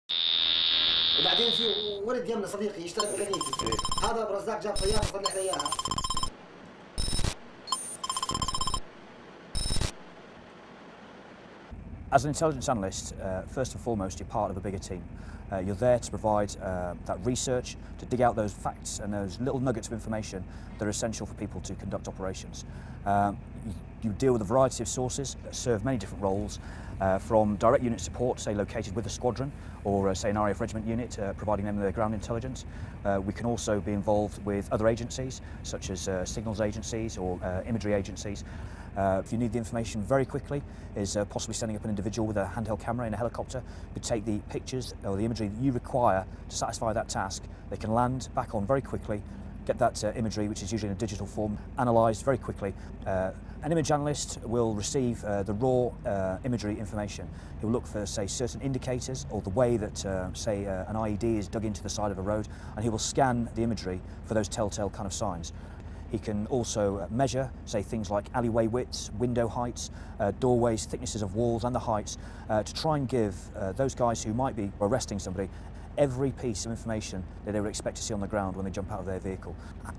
وبعدين في ولد يمنا صديقي يشتغل بميكانيكي، هذا ابو رزاق جاب سياره صلح لي اياها. As an intelligence analyst, first and foremost, you're part of a bigger team. You're there to provide that research, to dig out those facts and those little nuggets of information that are essential for people to conduct operations. You deal with a variety of sources that serve many different roles, from direct unit support, say located with a squadron, or say an RAF regiment unit, providing them their ground intelligence. We can also be involved with other agencies, such as signals agencies or imagery agencies. If you need the information very quickly, is possibly sending up an individual with a handheld camera in a helicopter could take the pictures or the imagery that you require to satisfy that task. They can land back on very quickly, get that imagery, which is usually in a digital form, analysed very quickly. An image analyst will receive the raw imagery information. He'll look for, say, certain indicators or the way that, say, an IED is dug into the side of a road, and he will scan the imagery for those telltale kind of signs. He can also measure, say, things like alleyway widths, window heights, doorways, thicknesses of walls and the heights, to try and give those guys who might be arresting somebody every piece of information that they would expect to see on the ground when they jump out of their vehicle.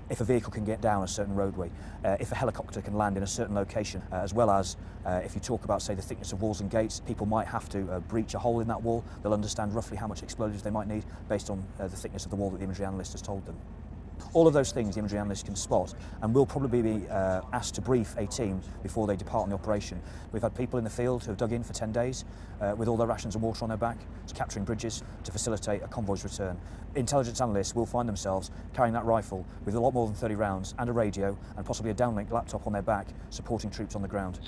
If a vehicle can get down a certain roadway, if a helicopter can land in a certain location, as well as if you talk about, say, the thickness of walls and gates, people might have to breach a hole in that wall. They'll understand roughly how much explosives they might need based on the thickness of the wall that the imagery analyst has told them. All of those things the imagery analyst can spot, and will probably be asked to brief a team before they depart on the operation. We've had people in the field who have dug in for 10 days with all their rations and water on their back, capturing bridges to facilitate a convoy's return. Intelligence analysts will find themselves carrying that rifle with a lot more than 30 rounds and a radio and possibly a downlink laptop on their back, supporting troops on the ground.